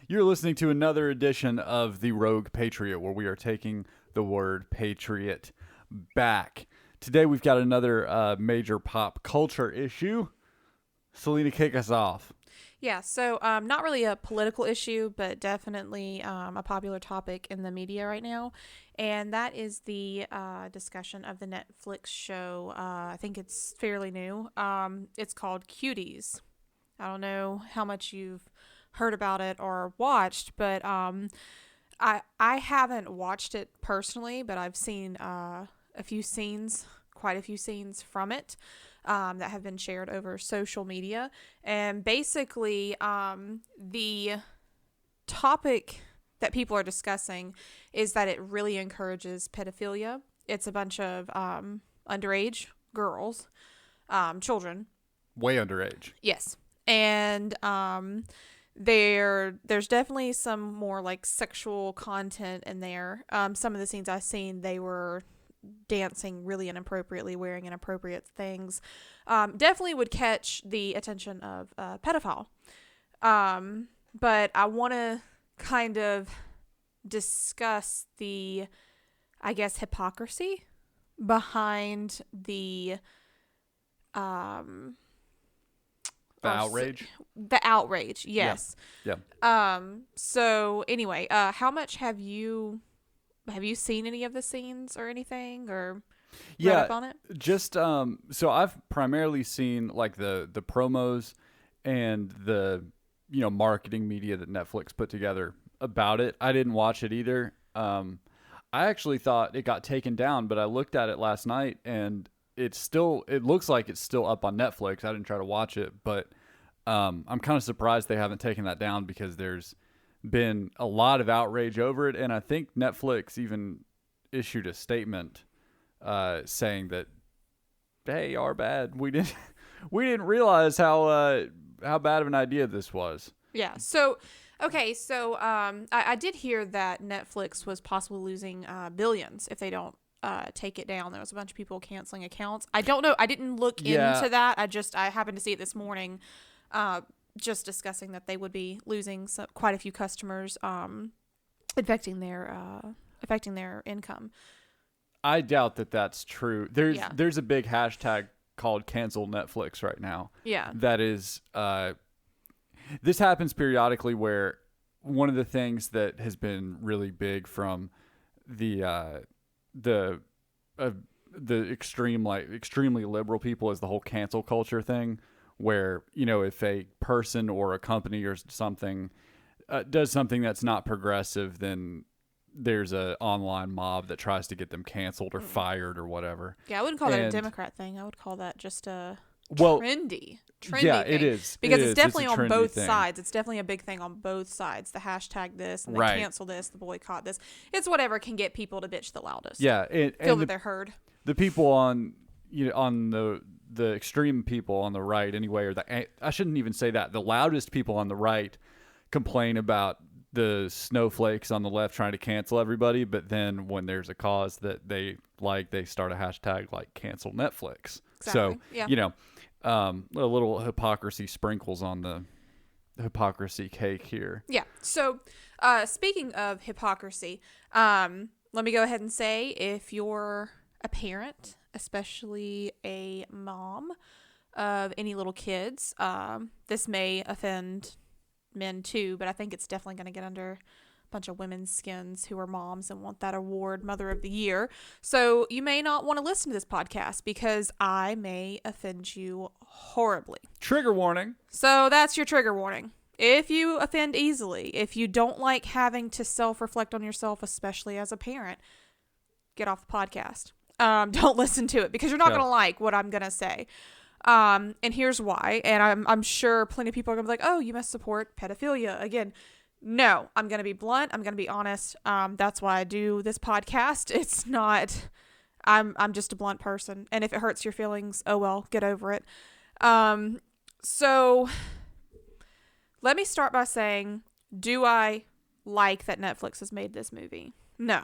You're listening to another edition of the Rogue Patriot, where we are taking the word patriot back. Today we've got another major pop culture issue. Selena, kick us off. Yeah, so not really a political issue, but definitely a popular topic in the media right now. And that is the discussion of the Netflix show. I think it's fairly new. It's called Cuties. I don't know how much you've heard about it or watched, but I haven't watched it personally, but I've seen quite a few scenes from it that have been shared over social media. And basically, the topic that people are discussing is that it really encourages pedophilia. It's a bunch of underage girls, children. Way underage. Yes. And there's definitely some more like sexual content in there. Some of the scenes I've seen, they were dancing really inappropriately, wearing inappropriate things. Definitely would catch the attention of a pedophile. But I want to kind of discuss the, I guess, hypocrisy behind the outrage? The outrage, yes. Yeah. So anyway, how much have you seen any of the scenes or anything, or read up on it? Just so I've primarily seen like the promos and the marketing media that Netflix put together about it. I didn't watch it either. I actually thought it got taken down, but I looked at it last night and it looks like it's still up on Netflix. I didn't try to watch it, but I'm kind of surprised they haven't taken that down, because there's been a lot of outrage over it, and I think Netflix even issued a statement saying that, hey, our bad. We didn't realize how bad of an idea this was. Yeah. So okay. So I did hear that Netflix was possibly losing billions if they don't take it down. There was a bunch of people canceling accounts. I don't know. I didn't look into that. I happened to see it this morning. Just discussing that they would be losing quite a few customers, affecting their income. I doubt that that's true. There's a big hashtag called cancel Netflix right now. Yeah. That is, this happens periodically, where one of the things that has been really big from the extremely liberal people is the whole cancel culture thing, where, if a person or a company or something does something that's not progressive, then there's a online mob that tries to get them canceled or fired or whatever. Yeah, I wouldn't call that a Democrat thing. I would call that just a trendy yeah, thing. It is. Because it's definitely on both sides. It's definitely a big thing on both sides. The hashtag this, and the cancel this, the boycott this. It's whatever can get people to bitch the loudest. Yeah. Feel that they're heard. The people on the extreme people on the right anyway, or I shouldn't even say that. The loudest people on the right complain about the snowflakes on the left trying to cancel everybody, but then when there's a cause that they like, they start a hashtag like cancel Netflix. Exactly. So, yeah. A little hypocrisy sprinkles on the hypocrisy cake here. Yeah. So, speaking of hypocrisy, let me go ahead and say, if you're a parent, especially a mom of any little kids, this may offend men too, but I think it's definitely going to get under a bunch of women's skins who are moms and want that award, Mother of the Year. So you may not want to listen to this podcast, because I may offend you horribly. Trigger warning. So that's your trigger warning. If you offend easily, if you don't like having to self-reflect on yourself, especially as a parent, get off the podcast. Don't listen to it, because you're not going to like what I'm going to say. And here's why. And I'm sure plenty of people are going to be like, oh, you must support pedophilia. Again, no, I'm going to be blunt. I'm going to be honest. That's why I do this podcast. It's not, I'm just a blunt person. And if it hurts your feelings, oh well, get over it. So let me start by saying, do I like that Netflix has made this movie? No.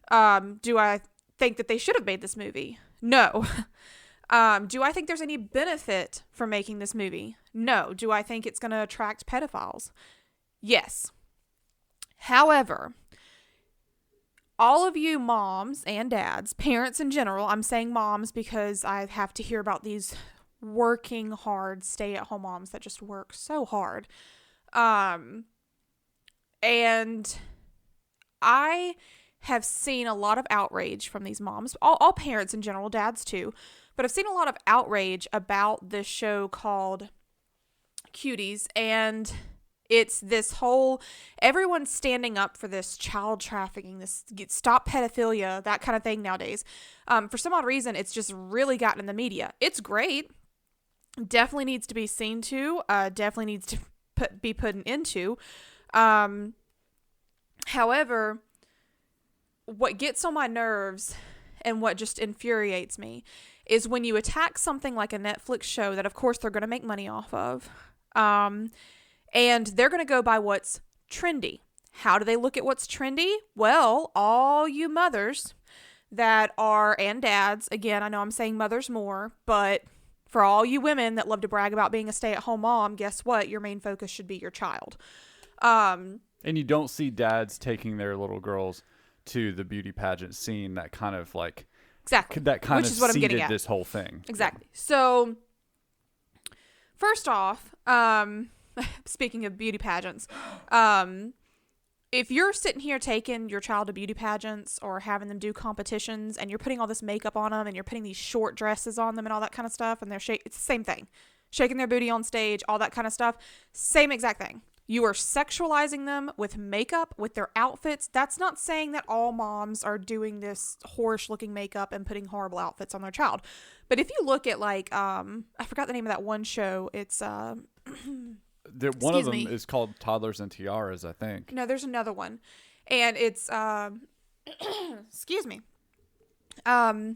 Do I think that they should have made this movie? No. Do I think there's any benefit from making this movie? No. Do I think it's going to attract pedophiles? Yes. However, all of you moms and dads, parents in general, I'm saying moms because I have to hear about these working hard stay-at-home moms that just work so hard. And I have seen a lot of outrage from these moms, all parents in general, dads too, but I've seen a lot of outrage about this show called Cuties, and it's this whole, everyone's standing up for this child trafficking, this stop pedophilia, that kind of thing nowadays. For some odd reason, it's just really gotten in the media. It's great. Definitely needs to be seen to. Definitely needs to be put into. However, what gets on my nerves and what just infuriates me is when you attack something like a Netflix show that, of course, they're going to make money off of. And they're going to go by what's trendy. How do they look at what's trendy? Well, all you mothers that are, and dads, again, I know I'm saying mothers more, but for all you women that love to brag about being a stay-at-home mom, guess what? Your main focus should be your child. And you don't see dads taking their little girls to the beauty pageant scene that kind of like... Exactly. That kind Which of is what I'm seeded getting at. this whole thing. Exactly. So, first off, speaking of beauty pageants, if you're sitting here taking your child to beauty pageants or having them do competitions and you're putting all this makeup on them and you're putting these short dresses on them and all that kind of stuff, and it's the same thing. Shaking their booty on stage, all that kind of stuff, same exact thing. You are sexualizing them with makeup, with their outfits. That's not saying that all moms are doing this whorish-looking makeup and putting horrible outfits on their child. But if you look at, like, I forgot the name of that one show. It's, one of them is called Toddlers and Tiaras, I think. No, there's another one. And it's, excuse me. God,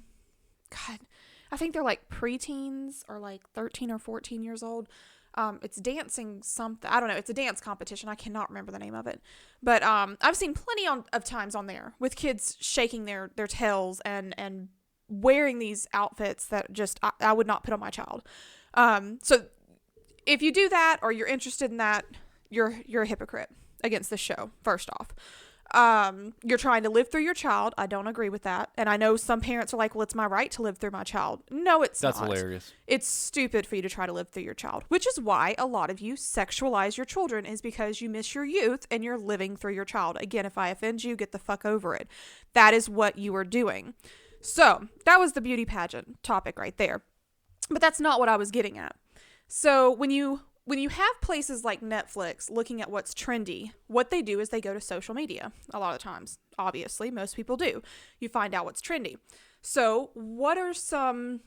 I think they're, like, preteens or, like, 13 or 14 years old. It's dancing something. I don't know. It's a dance competition. I cannot remember the name of it. But I've seen plenty of times on there with kids shaking their tails and wearing these outfits that just I would not put on my child. So if you do that or you're interested in that, you're a hypocrite against the show, first off. You're trying to live through your child. I don't agree with that. And I know some parents are like, well, it's my right to live through my child. No, it's not. That's hilarious. It's stupid for you to try to live through your child, which is why a lot of you sexualize your children, is because you miss your youth and you're living through your child. Again, if I offend you, get the fuck over it. That is what you are doing. So that was the beauty pageant topic right there. But that's not what I was getting at. So when you have places like Netflix looking at what's trendy, what they do is they go to social media a lot of times. Obviously, most people do. You find out what's trendy. So what are some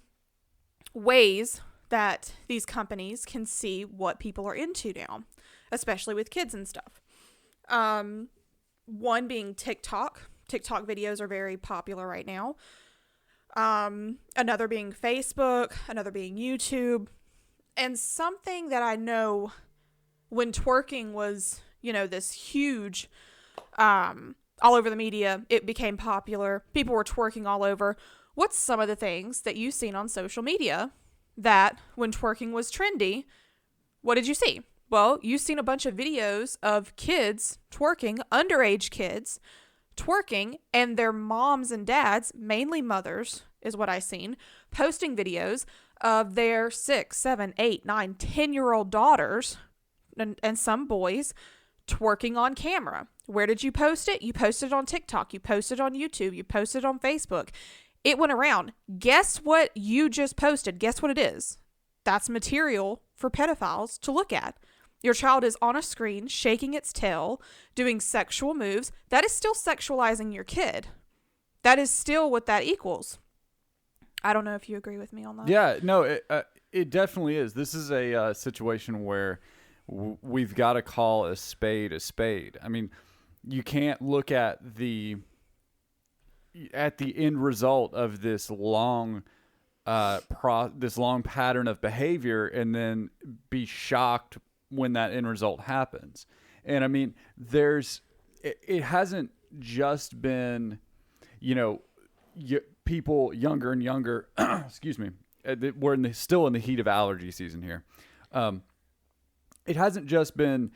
ways that these companies can see what people are into now, especially with kids and stuff? One being TikTok. TikTok videos are very popular right now. Another being Facebook. Another being YouTube. And something that I know when twerking was, this huge, all over the media, it became popular. People were twerking all over. What's some of the things that you've seen on social media that when twerking was trendy, what did you see? Well, you've seen a bunch of videos of kids twerking, underage kids twerking, and their moms and dads, mainly mothers is what I've seen, posting videos of their 6, 7, 8, 9, 10-year-old daughters and some boys twerking on camera. Where did you post it? You posted it on TikTok. You posted it on YouTube. You posted it on Facebook. It went around. Guess what you just posted? Guess what it is? That's material for pedophiles to look at. Your child is on a screen, shaking its tail, doing sexual moves. That is still sexualizing your kid. That is still what that equals. I don't know if you agree with me on that. Yeah, no, it definitely is. This is a situation where we've got to call a spade a spade. I mean, you can't look at the end result of this long pattern of behavior and then be shocked when that end result happens. And I mean, it hasn't just been, people younger and younger, excuse me, we're still in the heat of allergy season here. It hasn't just been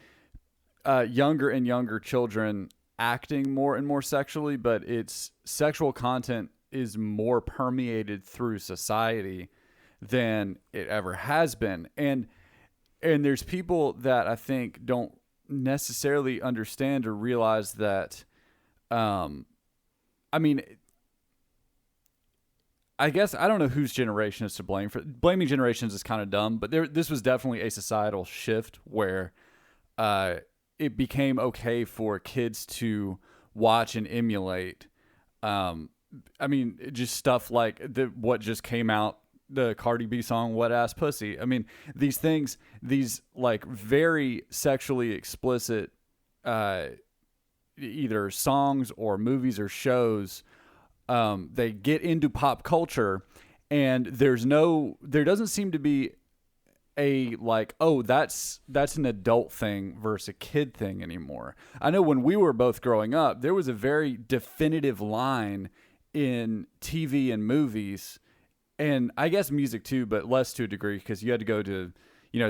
younger and younger children acting more and more sexually, but its sexual content is more permeated through society than it ever has been. And there's people that I think don't necessarily understand or realize that, I mean, I guess I don't know whose generation is to blame for blaming generations is kind of dumb, but this was definitely a societal shift where it became okay for kids to watch and emulate. I mean, just stuff like what just came out, the Cardi B song, Wet Ass Pussy. I mean, these things, these like very sexually explicit either songs or movies or shows, they get into pop culture, and there doesn't seem to be a like, oh, that's an adult thing versus a kid thing anymore. I know when we were both growing up, there was a very definitive line in TV and movies, and I guess music too, but less to a degree, because you had to go to,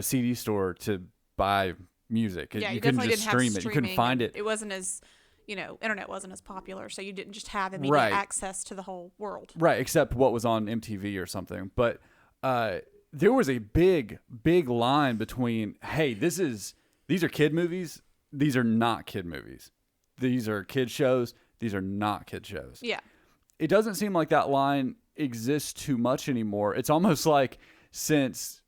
CD store to buy music. Yeah, you couldn't just stream it. You couldn't find it. It wasn't as, internet wasn't as popular, so you didn't just have immediate access to the whole world. Right, except what was on MTV or something. But there was a big line between, hey, these are kid movies. These are not kid movies. These are kid shows. These are not kid shows. Yeah. It doesn't seem like that line exists too much anymore. It's almost like since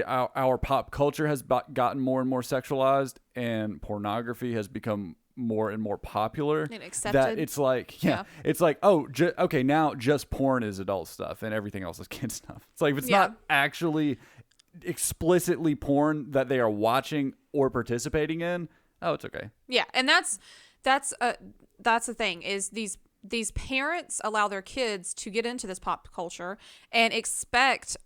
our pop culture has gotten more and more sexualized and pornography has become more and more popular, and accepted, that it's like, it's like, oh, okay, now just porn is adult stuff and everything else is kid stuff. It's like, if it's not actually explicitly porn that they are watching or participating in, oh, it's okay. Yeah, and that's the thing, is these parents allow their kids to get into this pop culture and expect,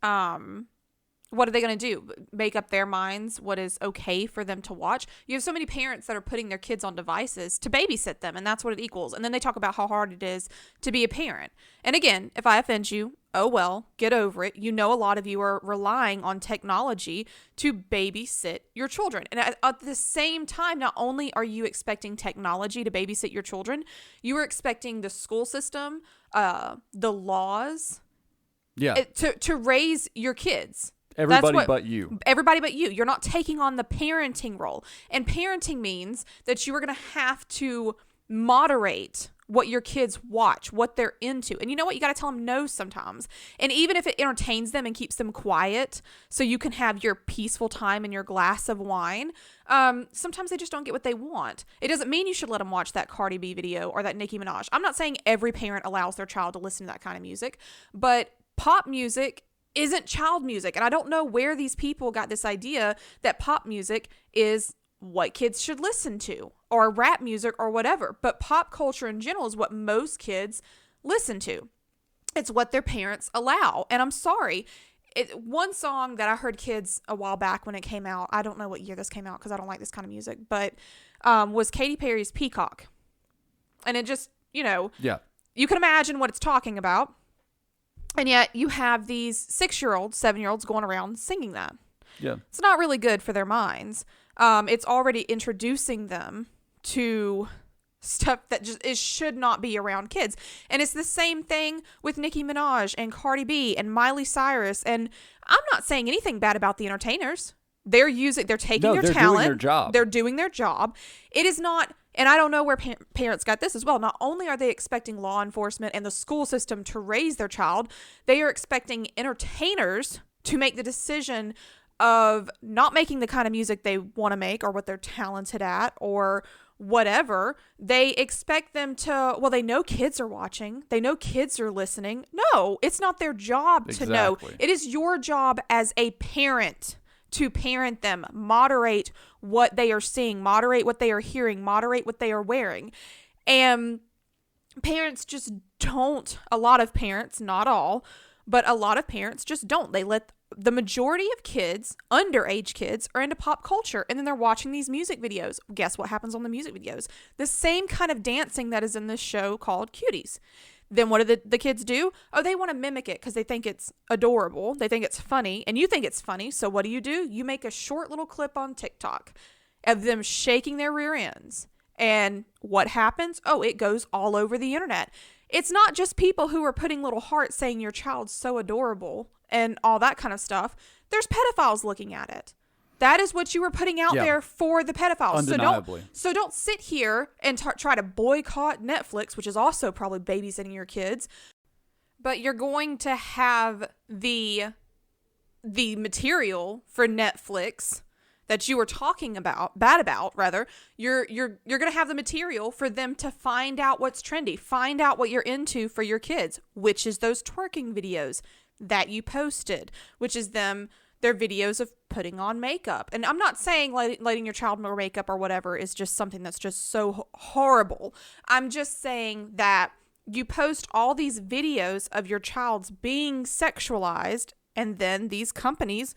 what are they going to do? Make up their minds what is okay for them to watch? You have so many parents that are putting their kids on devices to babysit them, and that's what it equals. And then they talk about how hard it is to be a parent. And again, if I offend you, oh well, get over it. A lot of you are relying on technology to babysit your children. And at the same time, not only are you expecting technology to babysit your children, you are expecting the school system, the laws, to raise your kids. Everybody but you. Everybody but you. You're not taking on the parenting role. And parenting means that you are going to have to moderate what your kids watch, what they're into. And you know what? You got to tell them no sometimes. And even if it entertains them and keeps them quiet so you can have your peaceful time and your glass of wine, sometimes they just don't get what they want. It doesn't mean you should let them watch that Cardi B video or that Nicki Minaj. I'm not saying every parent allows their child to listen to that kind of music, but pop music isn't child music. And I don't know where these people got this idea that pop music is what kids should listen to, or rap music or whatever. But pop culture in general is what most kids listen to. It's what their parents allow. And I'm sorry, one song that I heard kids a while back when it came out, I don't know what year this came out because I don't like this kind of music, but was Katy Perry's Peacock. And it just, you can imagine what it's talking about. And yet you have these 6-year-olds, 7-year-olds going around singing that. Yeah. It's not really good for their minds. It's already introducing them to stuff that should not be around kids. And it's the same thing with Nicki Minaj and Cardi B and Miley Cyrus. And I'm not saying anything bad about the entertainers. They're taking their talent. Doing their job. They're doing their job. It is not, and I don't know where parents got this as well. Not only are they expecting law enforcement and the school system to raise their child, they are expecting entertainers to make the decision of not making the kind of music they want to make or what they're talented at or whatever. They expect them to, well, they know kids are watching. They know kids are listening. No, it's not their job to know. It is your job as a parent to parent them, moderate what they are seeing, moderate what they are hearing, moderate what they are wearing. And parents just don't, a lot of parents, not all, but a lot of parents just don't. They let the majority of kids, underage kids, are into pop culture, and then they're watching these music videos. Guess what happens on the music videos? The same kind of dancing that is in this show called Cuties. Then what do the kids do? Oh, they want to mimic it because they think it's adorable. They think it's funny, and you think it's funny. So what do? You make a short little clip on TikTok, of them shaking their rear ends. And what happens? Oh, it goes all over the internet. It's not just people who are putting little hearts saying your child's so adorable and all that kind of stuff. There's pedophiles looking at it. That is what you were putting out there for the pedophiles. Undeniably. So don't sit here and try to boycott Netflix, which is also probably babysitting your kids. But you're going to have the material for Netflix that you were talking about, you're going to have the material for them to find out what's trendy, find out what you're into for your kids, which is those twerking videos that you posted, which is their videos of putting on makeup. And I'm not saying letting your child wear makeup or whatever is just something that's just so horrible. I'm just saying that you post all these videos of your child's being sexualized, and then these companies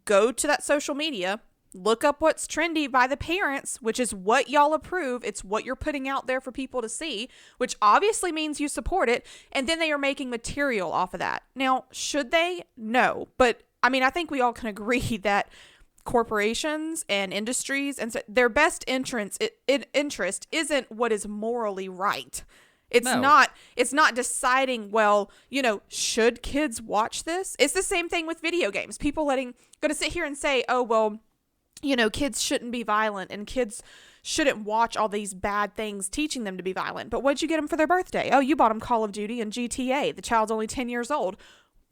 go to that social media, look up what's trendy by the parents, which is what y'all approve. It's what you're putting out there for people to see, which obviously means you support it. And then they are making material off of that. Now, should they? No. But I mean, I think we all can agree that corporations and industries and their best interest isn't what is morally right. It's not deciding, well, should kids watch this? It's the same thing with video games. People going to sit here and say, oh, well, kids shouldn't be violent and kids shouldn't watch all these bad things teaching them to be violent. But what'd you get them for their birthday? Oh, you bought them Call of Duty and GTA. The child's only 10 years old.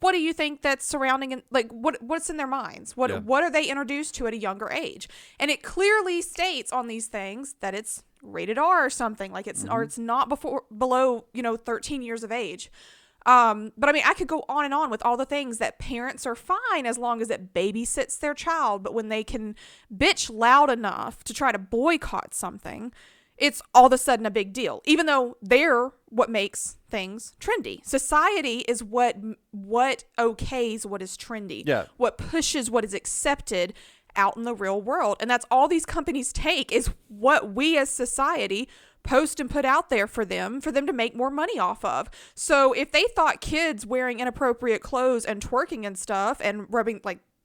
What do you think that's surrounding, what's in their minds? What are they introduced to at a younger age? And it clearly states on these things that it's rated R or something, or it's not below 13 years of age. But I mean, I could go on and on with all the things that parents are fine as long as it babysits their child. But when they can bitch loud enough to try to boycott something, it's all of a sudden a big deal, even though they're what makes things trendy. Society is what okays what is trendy, what pushes what is accepted out in the real world. And that's all these companies take, is what we as society post and put out there for them to make more money off of. So if they thought kids wearing inappropriate clothes and twerking and stuff and rubbing,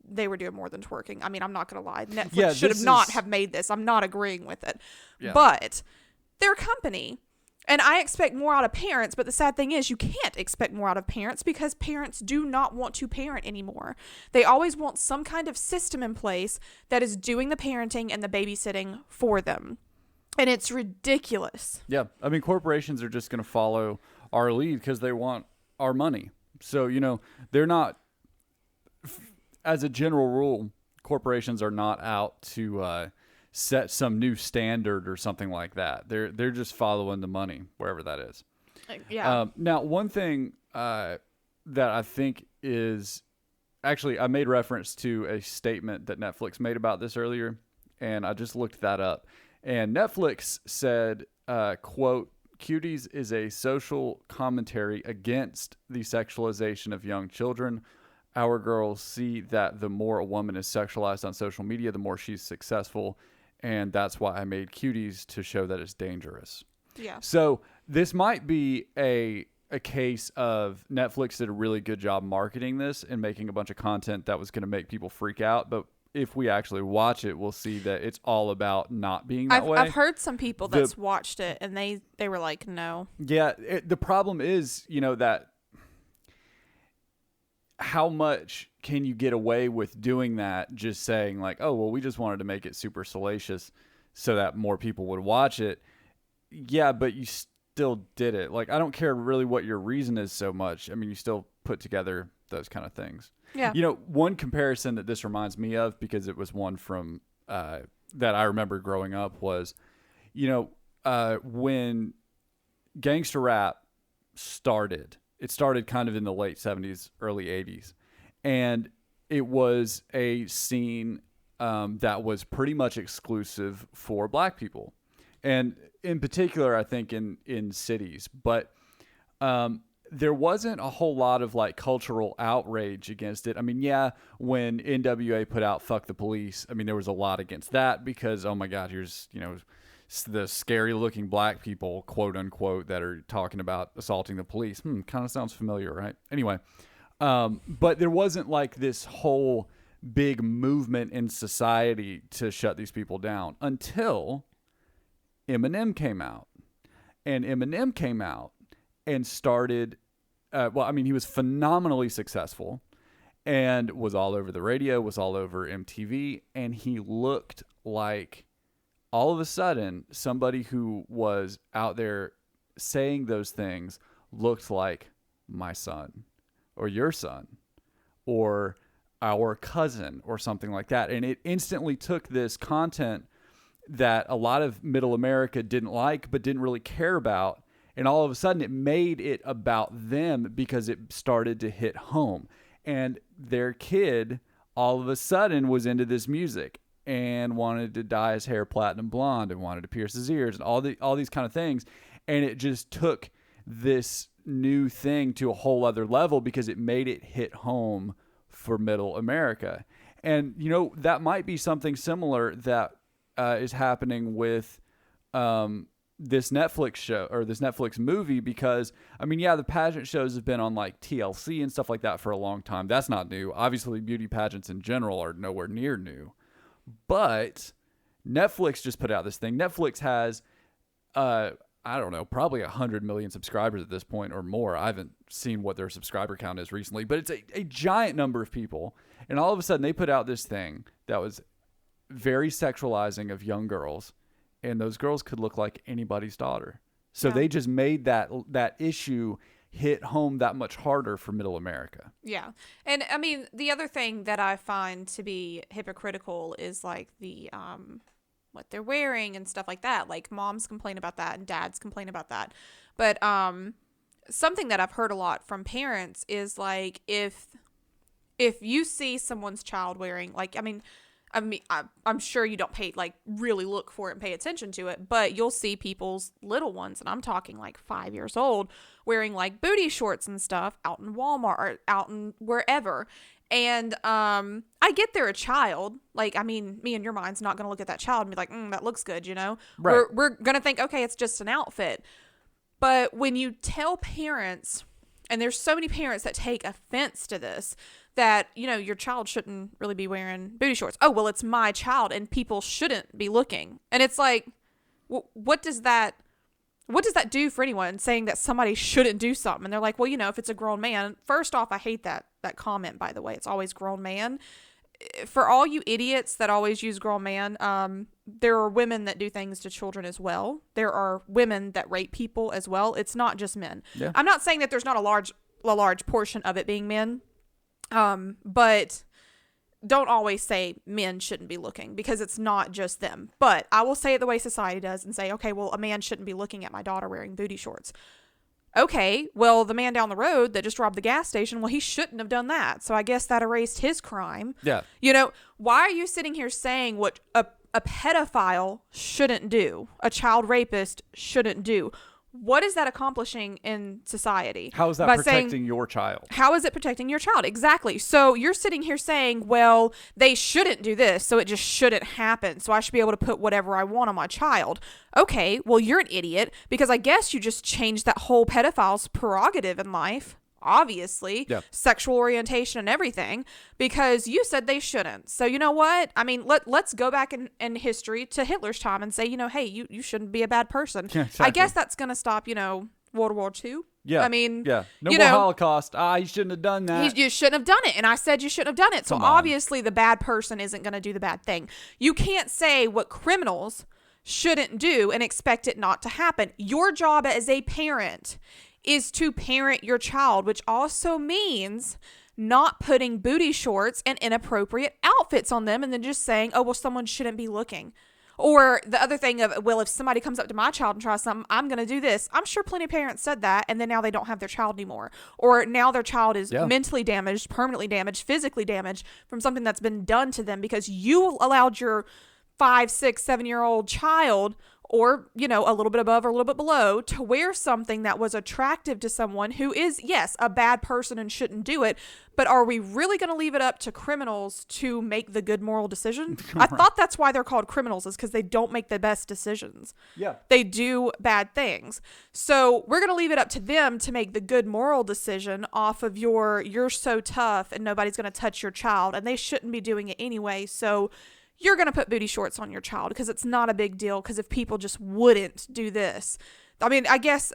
they were doing more than twerking. I mean, I'm not going to lie. Netflix should have made this. I'm not agreeing with it. Yeah. But they're a company. And I expect more out of parents, but the sad thing is you can't expect more out of parents because parents do not want to parent anymore. They always want some kind of system in place that is doing the parenting and the babysitting for them. And it's ridiculous. Yeah. I mean, corporations are just going to follow our lead because they want our money. So, they're not, as a general rule, corporations are not out to set some new standard or something like that. They're just following the money, wherever that is. Yeah. Now, one thing that I think is, actually, I made reference to a statement that Netflix made about this earlier, and I just looked that up. And Netflix said, quote, "Cuties is a social commentary against the sexualization of young children. Our girls see that the more a woman is sexualized on social media, the more she's successful. And that's why I made Cuties, to show that it's dangerous." Yeah. So this might be a case of Netflix did a really good job marketing this and making a bunch of content that was going to make people freak out. But if we actually watch it, we'll see that it's all about not being that way. I've heard some people that's watched it and they were like, no. Yeah. The problem is, that how much can you get away with doing that, just saying like, oh, well, we just wanted to make it super salacious so that more people would watch it. Yeah, but you still did it. Like, I don't care really what your reason is so much. I mean, you still put together those kind of things. Yeah. One comparison that this reminds me of, because it was one from that I remember growing up, was, when gangster rap started, it started kind of in the late 70s, early 80s. And it was a scene that was pretty much exclusive for black people. And in particular, I think in cities. But there wasn't a whole lot of cultural outrage against it. I mean, yeah, when NWA put out "Fuck the Police," I mean, there was a lot against that because, oh my God, here's, the scary looking black people, quote unquote, that are talking about assaulting the police. Kind of sounds familiar, right? Anyway, but there wasn't this whole big movement in society to shut these people down until Eminem came out. And Eminem came out and started, he was phenomenally successful and was all over the radio, was all over MTV, and he looked like, all of a sudden, somebody who was out there saying those things looked like my son or your son or our cousin or something like that. And it instantly took this content that a lot of middle America didn't like but didn't really care about, and all of a sudden it made it about them because it started to hit home. And their kid all of a sudden was into this music and wanted to dye his hair platinum blonde and wanted to pierce his ears and all these kind of things. And it just took this new thing to a whole other level because it made it hit home for middle America. And, that might be something similar that is happening with this Netflix show or this Netflix movie, because the pageant shows have been on like TLC and stuff like that for a long time. That's not new. Obviously, beauty pageants in general are nowhere near new, but Netflix just put out this thing. Netflix has, probably 100 million subscribers at this point or more. I haven't seen what their subscriber count is recently, but it's a giant number of people. And all of a sudden they put out this thing that was very sexualizing of young girls, and those girls could look like anybody's daughter. So they just made that issue hit home that much harder for middle America. Yeah. And the other thing that I find to be hypocritical is like the what they're wearing and stuff like that. Like moms complain about that and dads complain about that. But something that I've heard a lot from parents is like if you see someone's child wearing I'm sure you don't really look for it and pay attention to it, but you'll see people's little ones, and I'm talking like 5 years old, wearing like booty shorts and stuff out in Walmart or out in wherever. And I get they're a child. Me and your mind's not going to look at that child and be like, that looks good, Right. We're going to think, okay, it's just an outfit. But when you tell parents, and there's so many parents that take offense to this, that, your child shouldn't really be wearing booty shorts. Oh, well, it's my child and people shouldn't be looking. And it's like, what does that do for anyone, saying that somebody shouldn't do something? And they're like, well, if it's a grown man. First off, I hate that comment, by the way. It's always grown man. For all you idiots that always use grown man, there are women that do things to children as well. There are women that rape people as well. It's not just men. Yeah. I'm not saying that there's not a large portion of it being men. But don't always say men shouldn't be looking, because it's not just them. But I will say it the way society does and say, okay, well, a man shouldn't be looking at my daughter wearing booty shorts. Okay, well, the man down the road that just robbed the gas station, well, he shouldn't have done that. So I guess that erased his crime. Yeah. Why are you sitting here saying what a pedophile shouldn't do, a child rapist shouldn't do? What is that accomplishing in society? How is that protecting your child? How is it protecting your child? Exactly. So you're sitting here saying, well, they shouldn't do this, so it just shouldn't happen. So I should be able to put whatever I want on my child. Okay, well, you're an idiot, because I guess you just changed that whole pedophile's prerogative in life. Obviously, yeah. Sexual orientation and everything, because you said they shouldn't. So you know what? Let's go back in history to Hitler's time and say, hey, you shouldn't be a bad person. Yeah, exactly. I guess that's going to stop, World War II. Yeah. Yeah. No more Holocaust. You shouldn't have done that. You shouldn't have done it. And I said you shouldn't have done it. So obviously the bad person isn't going to do the bad thing. You can't say what criminals shouldn't do and expect it not to happen. Your job as a parent is to parent your child, which also means not putting booty shorts and inappropriate outfits on them and then just saying, oh, well, someone shouldn't be looking. Or the other thing of, well, if somebody comes up to my child and tries something, I'm going to do this. I'm sure plenty of parents said that, and then now they don't have their child anymore. Or now their child is mentally damaged, permanently damaged, physically damaged from something that's been done to them because you allowed your 5, 6, 7-year-old child or, you know, a little bit above or a little bit below to wear something that was attractive to someone who is, yes, a bad person and shouldn't do it. But are we really going to leave it up to criminals to make the good moral decision? I thought that's why they're called criminals, is because they don't make the best decisions. Yeah. They do bad things. So we're going to leave it up to them to make the good moral decision off of you're so tough and nobody's going to touch your child, and they shouldn't be doing it anyway. So you're going to put booty shorts on your child because it's not a big deal, because if people just wouldn't do this. I mean, I guess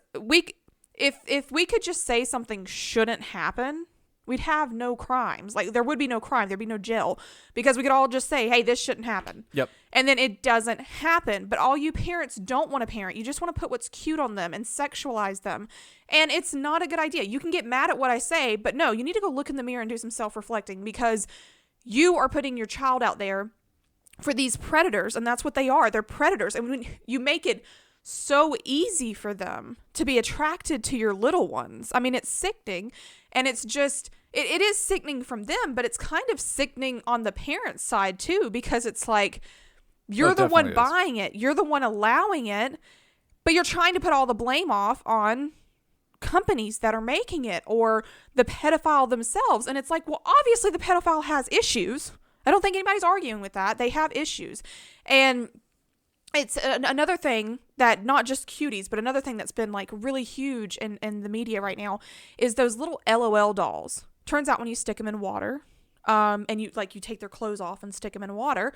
if we could just say something shouldn't happen, we'd have no crimes. Like, there would be no crime. There'd be no jail, because we could all just say, hey, this shouldn't happen. Yep. And then it doesn't happen. But all you parents don't want to parent. You just want to put what's cute on them and sexualize them. And it's not a good idea. You can get mad at what I say, but no, you need to go look in the mirror and do some self-reflecting, because you are putting your child out there for these predators, and that's what they are. They're predators. And when you make it so easy for them to be attracted to your little ones, I mean, it's sickening. And it's just, it is sickening from them, but it's kind of sickening on the parent's side too, because it's like, you're the one buying it, you're the one allowing it, but you're trying to put all the blame off on companies that are making it, or the pedophile themselves. And it's like, well, obviously the pedophile has issues. I don't think anybody's arguing with that. They have issues. And it's another thing that, not just Cuties, but another thing that's been like really huge in the media right now is those little LOL dolls. Turns out when you stick them in water, and you take their clothes off and stick them in water,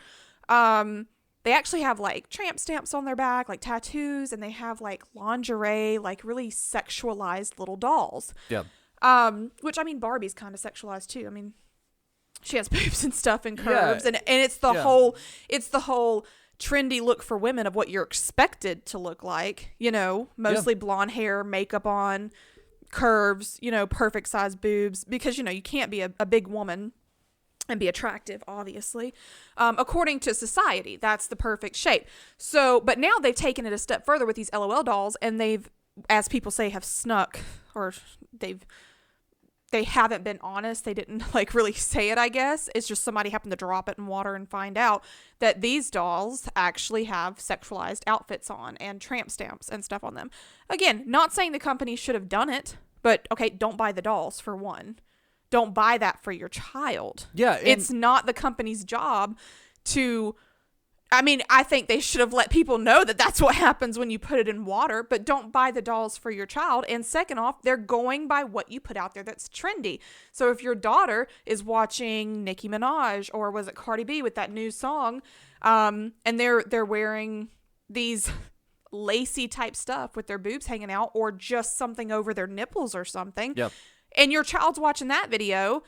they actually have like tramp stamps on their back, like tattoos, and they have like lingerie, like really sexualized little dolls. Yeah. Which, I mean, Barbie's kind of sexualized too. I mean, she has boobs and stuff and curves, and it's the whole trendy look for women of what you're expected to look like, you know, mostly blonde hair, makeup on, curves, you know, perfect size boobs, because, you know, you can't be a big woman and be attractive, obviously. According to society, that's the perfect shape. So, but now they've taken it a step further with these LOL dolls, and they've, as people say, have snuck, or they haven't been honest. They didn't like really say it, I guess. It's just somebody happened to drop it in water and find out that these dolls actually have sexualized outfits on and tramp stamps and stuff on them. Again, not saying the company should have done it, but okay, don't buy the dolls, for one. Don't buy that for your child. Yeah. It's not the company's job to... I mean, I think they should have let people know that that's what happens when you put it in water, but don't buy the dolls for your child. And second off, they're going by what you put out there that's trendy. So if your daughter is watching Nicki Minaj, or was it Cardi B with that new song, and they're wearing these lacy type stuff with their boobs hanging out, or just something over their nipples or something, yep, and your child's watching that video,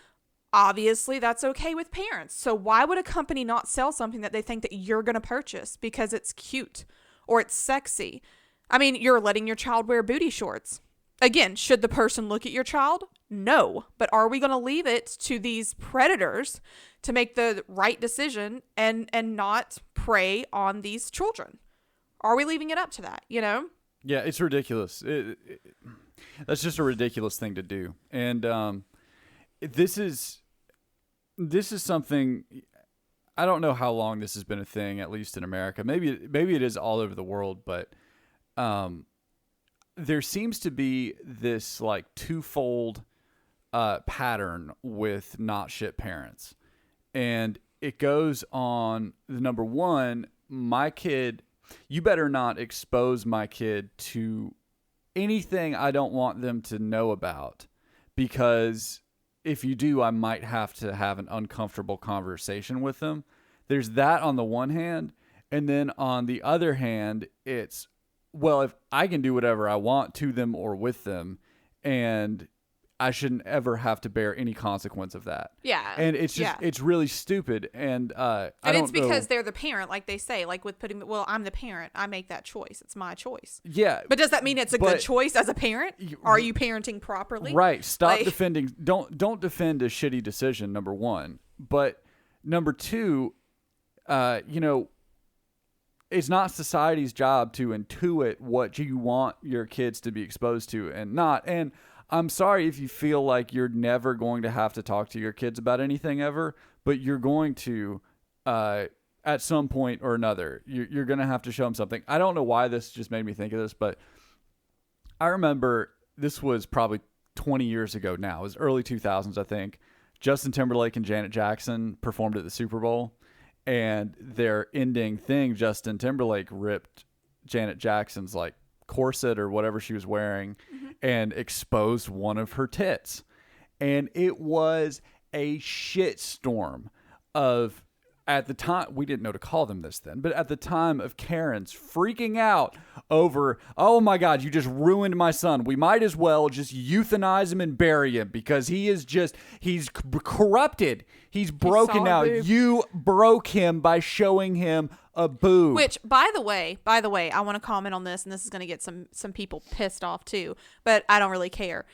obviously that's okay with parents. So why would a company not sell something that they think that you're going to purchase because it's cute or it's sexy? I mean, you're letting your child wear booty shorts. Again, should the person look at your child? No. But are we going to leave it to these predators to make the right decision and not prey on these children? Are we leaving it up to that, you know? Yeah, it's ridiculous. That's just a ridiculous thing to do. And this is something, I don't know how long this has been a thing, at least in America. Maybe it is all over the world, but there seems to be this like twofold pattern with not shit parents. And it goes on, number one, my kid, you better not expose my kid to anything I don't want them to know about, because if you do, I might have to have an uncomfortable conversation with them. There's that on the one hand. And then on the other hand, it's, well, if I can do whatever I want to them or with them, and I shouldn't ever have to bear any consequence of that. Yeah. And it's just, it's really stupid. And it's because they're the parent, like they say, like with putting, well, I'm the parent, I make that choice. It's my choice. Yeah. But does that mean it's a good choice as a parent? Are you parenting properly? Right. Stop defending. Don't defend a shitty decision, number one. But number two, you know, it's not society's job to intuit what you want your kids to be exposed to and not. And I'm sorry if you feel like you're never going to have to talk to your kids about anything ever, but you're going to, at some point or another, you're going to have to show them something. I don't know why this just made me think of this, but I remember this was probably 20 years ago now. It was early 2000s, I think. Justin Timberlake and Janet Jackson performed at the Super Bowl, and their ending thing, Justin Timberlake ripped Janet Jackson's like corset or whatever she was wearing and exposed one of her tits. And it was a shitstorm of, at the time, we didn't know to call them this then, but at the time of Karens freaking out over, oh my God, you just ruined my son. We might as well just euthanize him and bury him because he's corrupted. He's broken now. You broke him by showing him a boob. Which, by the way, I want to comment on this, and this is going to get some people pissed off too, but I don't really care.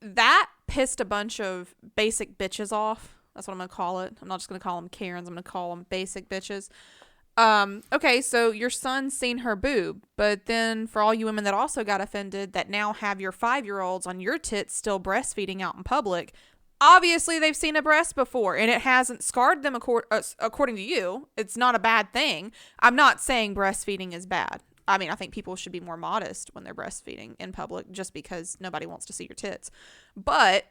That pissed a bunch of basic bitches off. That's what I'm going to call it. I'm not just going to call them Karens. I'm going to call them basic bitches. Okay, so your son's seen her boob, but then for all you women that also got offended that now have your 5-year-olds on your tits still breastfeeding out in public, obviously they've seen a breast before, and it hasn't scarred them according to you. It's not a bad thing. I'm not saying breastfeeding is bad. I mean, I think people should be more modest when they're breastfeeding in public just because nobody wants to see your tits. But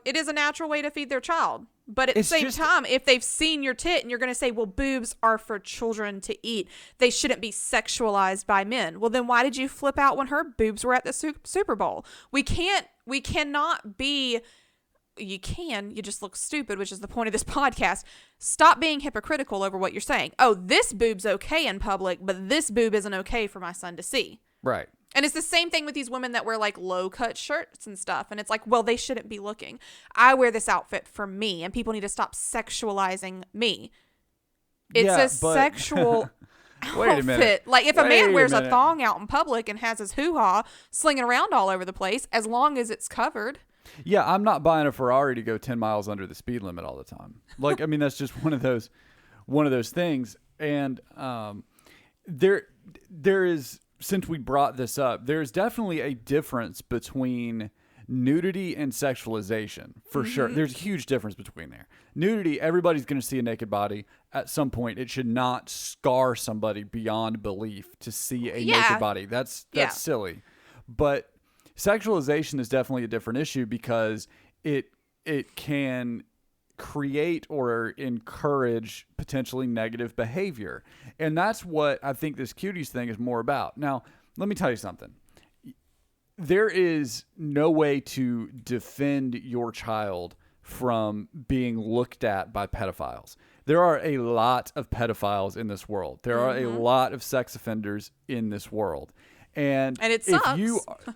it is a natural way to feed their child. But at the same time, if they've seen your tit and you're going to say, well, boobs are for children to eat, they shouldn't be sexualized by men. Well, then why did you flip out when her boobs were at the Super Bowl? You just look stupid, which is the point of this podcast. Stop being hypocritical over what you're saying. Oh, this boob's okay in public, but this boob isn't okay for my son to see. Right. And it's the same thing with these women that wear like low cut shirts and stuff. And it's like, well, they shouldn't be looking. I wear this outfit for me, and people need to stop sexualizing me. It's sexual Wait a minute. outfit. Like if a man wears a thong out in public and has his hoo-ha slinging around all over the place, as long as it's covered. Yeah, I'm not buying a Ferrari to go 10 miles under the speed limit all the time. Like, I mean, that's just one of those things. And there is, since we brought this up, there's definitely a difference between nudity and sexualization, for sure. There's a huge difference between there. Nudity, everybody's going to see a naked body at some point. It should not scar somebody beyond belief to see a naked body. That's silly. But sexualization is definitely a different issue because it can create or encourage potentially negative behavior. And that's what I think this Cuties thing is more about. Now, let me tell you something. There is no way to defend your child from being looked at by pedophiles. There are a lot of pedophiles in this world. There are a lot of sex offenders in this world. And it sucks.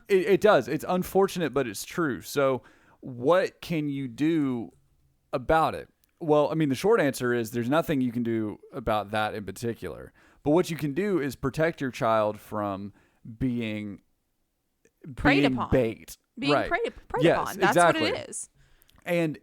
It does. It's unfortunate, but it's true. So what can you do about it? Well, I mean, the short answer is there's nothing you can do about that in particular. But what you can do is protect your child from being preyed upon. Bait. Being right. preyed yes, upon. That's exactly. what it is. And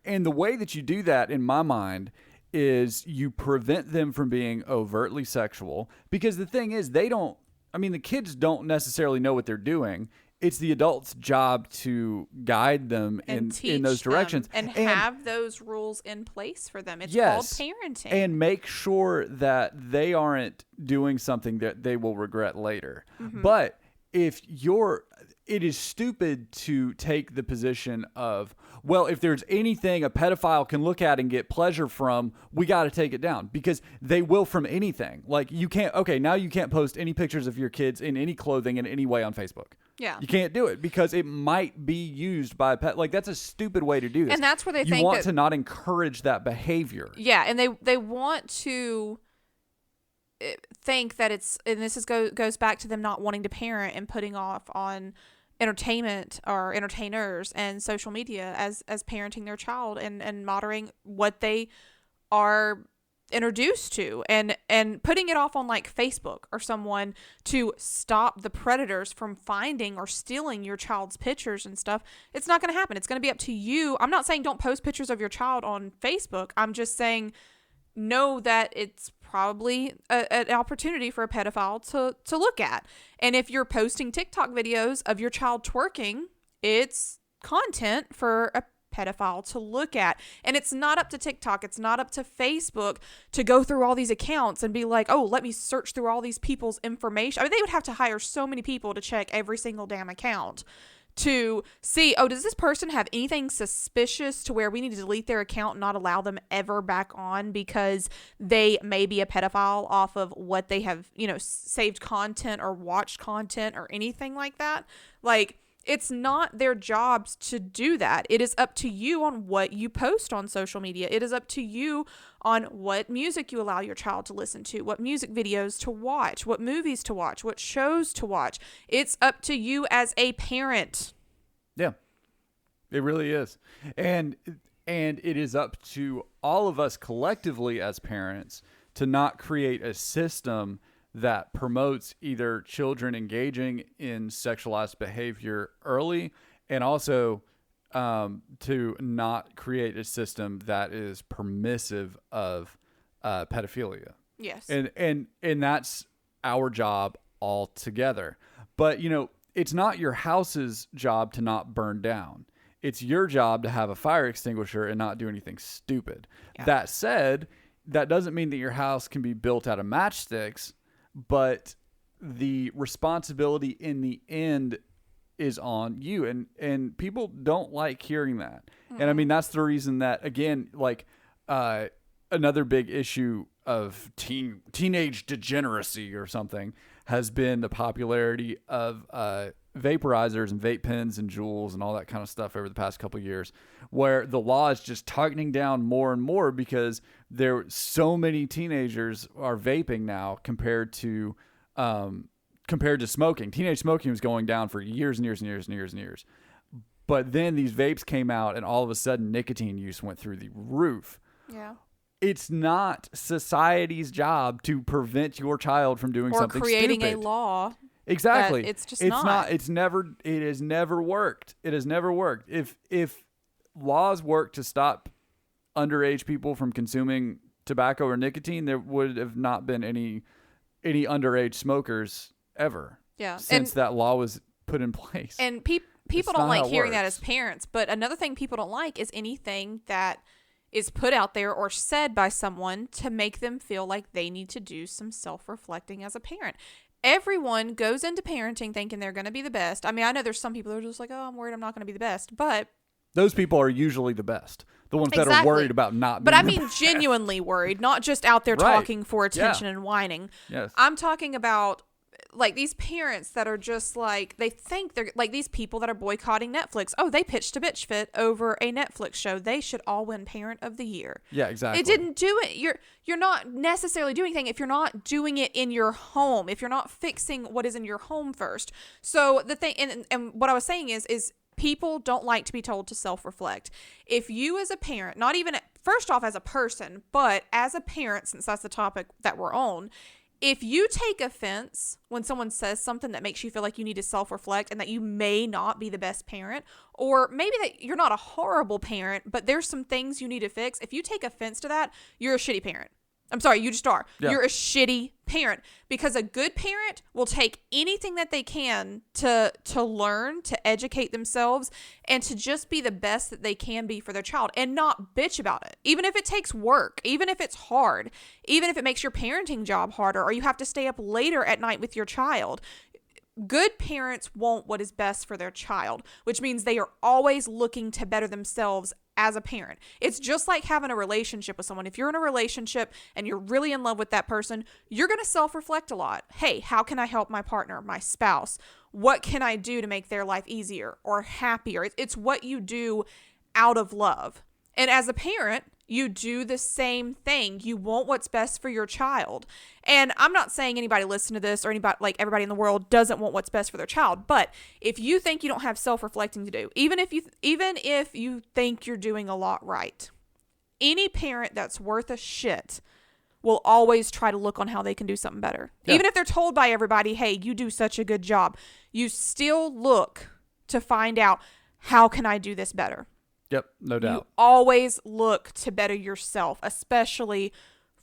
the way that you do that, in my mind, is you prevent them from being overtly sexual. Because the thing is, the kids don't necessarily know what they're doing. It's the adult's job to guide them in those directions. And have those rules in place for them. It's called parenting. And make sure that they aren't doing something that they will regret later. But it is stupid to take the position of, well, if there's anything a pedophile can look at and get pleasure from, we got to take it down, because they will from anything. Like you can't post any pictures of your kids in any clothing in any way on Facebook. Yeah. You can't do it because it might be used by a pet. Like that's a stupid way to do this. And that's where they think you want to not encourage that behavior. Yeah. And they want to think that goes back to them not wanting to parent and putting off on entertainment or entertainers and social media as parenting their child and monitoring what they are introduced to and putting it off on like Facebook or someone to stop the predators from finding or stealing your child's pictures and stuff. It's not going to happen. It's going to be up to you. I'm not saying don't post pictures of your child on Facebook. I'm just saying know that it's probably an opportunity for a pedophile to look at. And if you're posting TikTok videos of your child twerking, it's content for a pedophile to look at. And it's not up to TikTok. It's not up to Facebook to go through all these accounts and be like, oh, let me search through all these people's information. I mean, they would have to hire so many people to check every single damn account to see, oh, does this person have anything suspicious to where we need to delete their account and not allow them ever back on because they may be a pedophile off of what they have, saved content or watched content or anything like that. Like, it's not their jobs to do that. It is up to you on what you post on social media. It is up to you on what music you allow your child to listen to, what music videos to watch, what movies to watch, what shows to watch. It's up to you as a parent. Yeah, it really is. And it is up to all of us collectively as parents to not create a system that promotes either children engaging in sexualized behavior early, and also to not create a system that is permissive of pedophilia. Yes. And that's our job altogether. But, it's not your house's job to not burn down. It's your job to have a fire extinguisher and not do anything stupid. Yeah. That said, that doesn't mean that your house can be built out of matchsticks, but the responsibility in the end is on you. And people don't like hearing that. Mm-hmm. And I mean, that's the reason that, again, like another big issue of teenage degeneracy or something has been the popularity of vaporizers and vape pens and Juuls and all that kind of stuff over the past couple of years, where the law is just tightening down more and more because so many teenagers are vaping now compared to smoking. Teenage smoking was going down for years and years and years and years and years. But then these vapes came out and all of a sudden nicotine use went through the roof. Yeah. It's not society's job to prevent your child from doing something stupid. Or creating a law. Exactly. It's just not. It has never worked. It has never worked. If laws work to stop underage people from consuming tobacco or nicotine, there would have not been any underage smokers ever. Yeah. Since that law was put in place. And people don't like hearing that as parents. But another thing people don't like is anything that is put out there or said by someone to make them feel like they need to do some self-reflecting as a parent. Everyone goes into parenting thinking they're going to be the best. I mean, I know there's some people that are just like, oh, I'm worried I'm not going to be the best. But those people are usually the best. The ones that are worried about not being But I mean genuinely worried, not just out there talking for attention and whining. Yes. I'm talking about like these parents that are just like, they think they're like these people that are boycotting Netflix. Oh, they pitched a bitch fit over a Netflix show. They should all win Parent of the Year. Yeah, exactly. It didn't do it. You're not necessarily doing anything if you're not doing it in your home, if you're not fixing what is in your home first. So the thing, and what I was saying is people don't like to be told to self-reflect. If you as a parent, not even first off as a person, but as a parent, since that's the topic that we're on, if you take offense when someone says something that makes you feel like you need to self-reflect and that you may not be the best parent, or maybe that you're not a horrible parent, but there's some things you need to fix, if you take offense to that, you're a shitty parent. I'm sorry, you just are. Yeah. You're a shitty parent, because a good parent will take anything that they can to learn, to educate themselves, and to just be the best that they can be for their child and not bitch about it. Even if it takes work, even if it's hard, even if it makes your parenting job harder, or you have to stay up later at night with your child. Good parents want what is best for their child, which means they are always looking to better themselves as a parent. It's just like having a relationship with someone. If you're in a relationship and you're really in love with that person, you're going to self-reflect a lot. Hey, how can I help my partner, my spouse? What can I do to make their life easier or happier? It's what you do out of love. And as a parent, you do the same thing. You want what's best for your child. And I'm not saying anybody listen to this or anybody, like everybody in the world doesn't want what's best for their child. But if you think you don't have self-reflecting to do, even if you think you're doing a lot right, any parent that's worth a shit will always try to look on how they can do something better. Yeah. Even if they're told by everybody, hey, you do such a good job, you still look to find out, how can I do this better? Yep, no doubt. You always look to better yourself, especially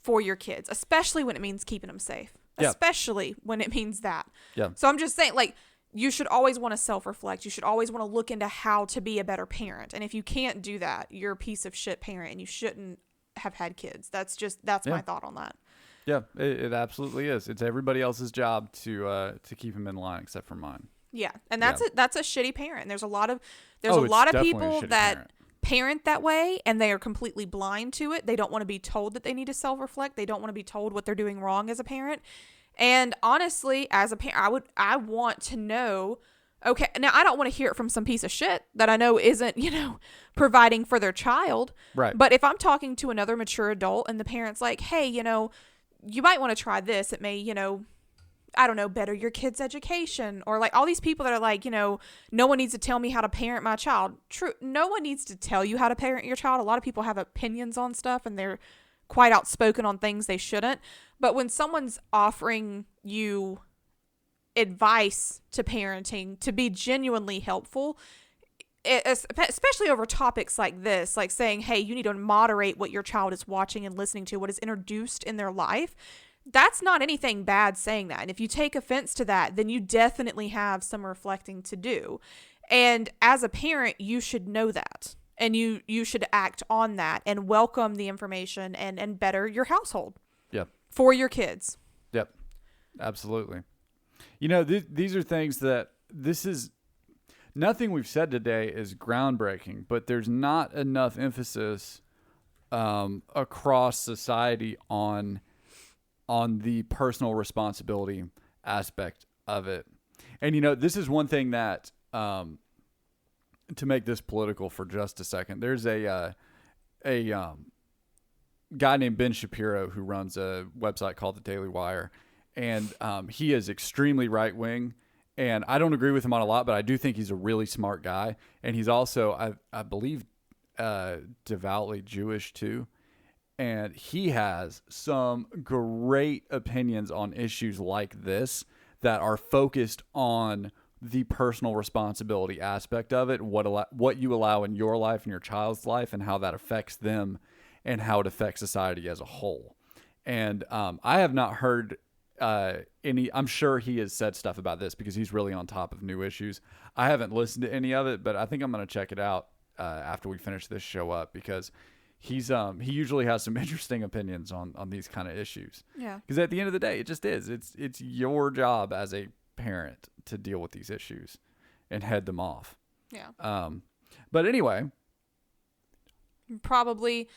for your kids, especially when it means keeping them safe, especially when it means that. Yeah. So I'm just saying, like, you should always want to self-reflect. You should always want to look into how to be a better parent. And if you can't do that, you're a piece of shit parent and you shouldn't have had kids. That's my thought on that. Yeah, it absolutely is. It's everybody else's job to keep him in line except for mine. Yeah. And that's a shitty parent. And there's a lot of people that parent that way and they are completely blind to it. They don't want to be told that they need to self-reflect. They don't want to be told what they're doing wrong as a parent. And honestly, as a parent, I want to know, okay, now I don't want to hear it from some piece of shit that I know isn't, providing for their child. Right. But if I'm talking to another mature adult and the parent's like, hey, you might want to try this. It may, I don't know, better your kid's education, or like all these people that are like, no one needs to tell me how to parent my child. True. No one needs to tell you how to parent your child. A lot of people have opinions on stuff and they're quite outspoken on things they shouldn't. But when someone's offering you advice to parenting to be genuinely helpful, especially over topics like this, like saying, hey, you need to moderate what your child is watching and listening to, what is introduced in their life, that's not anything bad saying that. And if you take offense to that, then you definitely have some reflecting to do. And as a parent, you should know that. And you should act on that and welcome the information and better your household. Yep. For your kids. Yep. Absolutely. These are things that nothing we've said today is groundbreaking, but there's not enough emphasis across society on the personal responsibility aspect of it. And, this is one thing that, to make this political for just a second, there's a guy named Ben Shapiro who runs a website called The Daily Wire, and he is extremely right wing, and I don't agree with him on a lot, but I do think he's a really smart guy, and he's also I believe devoutly Jewish too, and he has some great opinions on issues like this that are focused on the personal responsibility aspect of it, what you allow in your life and your child's life, and how that affects them and how it affects society as a whole. And I have not heard I'm sure he has said stuff about this because he's really on top of new issues. I haven't listened to any of it, but I think I'm going to check it out after we finish this show up, because he usually has some interesting opinions on these kind of issues. Yeah. Because at the end of the day, it just is. It's your job as a parent to deal with these issues and head them off. Yeah. But anyway, probably,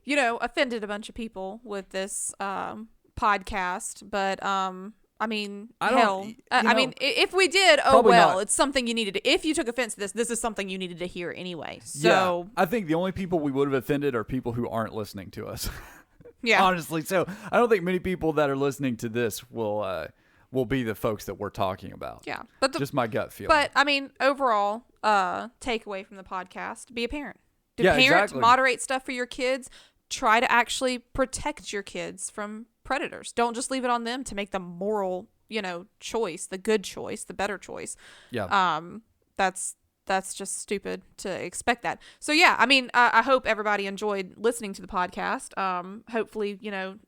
offended a bunch of people with this podcast, but I mean, if we did, oh well, not. It's something you needed to, if you took offense to this is something you needed to hear anyway. So yeah, I think the only people we would have offended are people who aren't listening to us. Yeah. Honestly. So I don't think many people that are listening to this will be the folks that we're talking about. Yeah. But just my gut feeling. But I mean, overall, takeaway from the podcast, be a parent. Parent, exactly. Moderate stuff for your kids. Try to actually protect your kids from predators. Don't just leave it on them to make the moral, choice, the good choice, the better choice. Yeah. That's just stupid to expect that. So yeah, I mean, I hope everybody enjoyed listening to the podcast. Hopefully,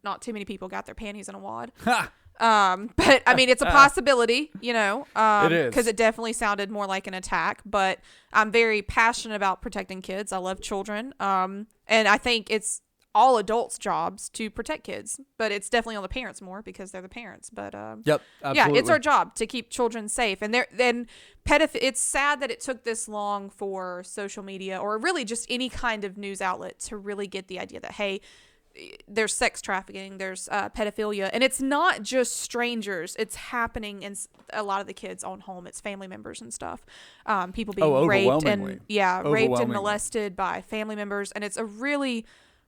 not too many people got their panties in a wad. But I mean, it's a possibility, it is, because it definitely sounded more like an attack, but I'm very passionate about protecting kids. I love children. And I think it's all adults' jobs to protect kids, but it's definitely on the parents more because they're the parents. But yep, absolutely. Yeah, it's our job to keep children safe. And it's sad that it took this long for social media, or really just any kind of news outlet, to really get the idea that, hey, there's sex trafficking, there's pedophilia, and it's not just strangers. It's happening in a lot of the kids' own home. It's family members and stuff. People being raped and molested by family members, and it's a really,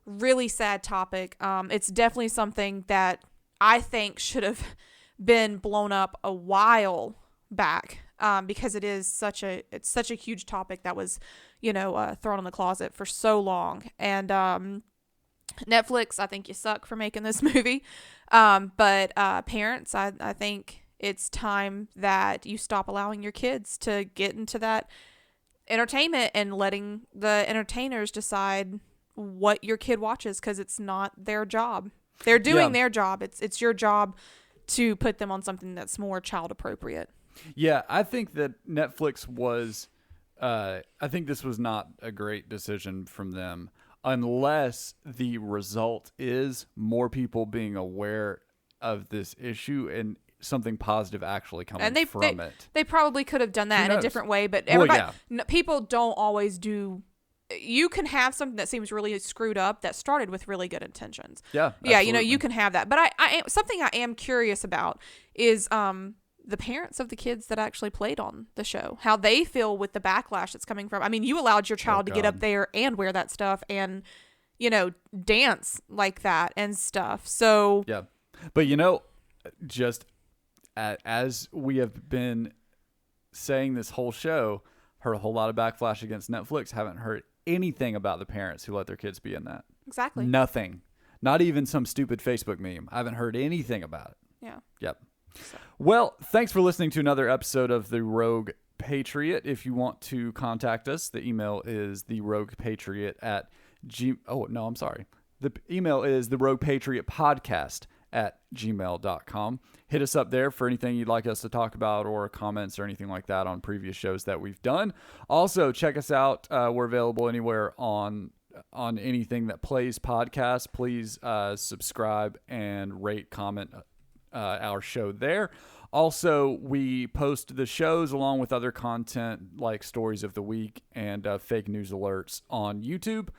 really sad topic. It's definitely something that I think should have been blown up a while back, because it's such a huge topic that was, thrown in the closet for so long. And Netflix, I think you suck for making this movie. But parents, I think it's time that you stop allowing your kids to get into that entertainment and letting the entertainers decide what your kid watches, because it's not their job. They're doing their job. It's your job to put them on something that's more child appropriate. Yeah, I think that Netflix was, I think this was not a great decision from them unless the result is more people being aware of this issue and something positive actually coming from it. They probably could have done that in a different way, but people don't always do. You can have something that seems really screwed up that started with really good intentions. Yeah, yeah, absolutely. you can have that. But something I am curious about is the parents of the kids that actually played on the show, how they feel with the backlash that's coming from. I mean, you allowed your child to get up there and wear that stuff and, dance like that and stuff. So yeah, but just as we have been saying this whole show, heard a whole lot of backlash against Netflix. Haven't heard anything about the parents who let their kids be in that. Exactly. Nothing. Not even some stupid Facebook meme. I haven't heard anything about it. Yeah. Yep. So. Well, thanks for listening to another episode of the Rogue Patriot. If you want to contact us, the email is theroguepatriot at The email is theroguepatriotpodcast@gmail.com. Hit us up there for anything you'd like us to talk about or comments or anything like that on previous shows that we've done. Also, check us out. We're available anywhere on anything that plays podcasts. Please subscribe and rate, comment our show there. Also, we post the shows along with other content like stories of the week and fake news alerts on YouTube.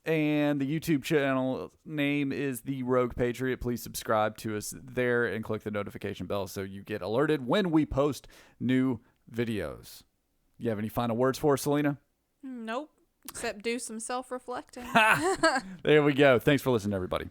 And the YouTube channel name is The Rogue Patriot. Please subscribe to us there and click the notification bell so you get alerted when we post new videos. You have any final words for us, Selena? Nope. Except do some self-reflecting. There we go. Thanks for listening, everybody.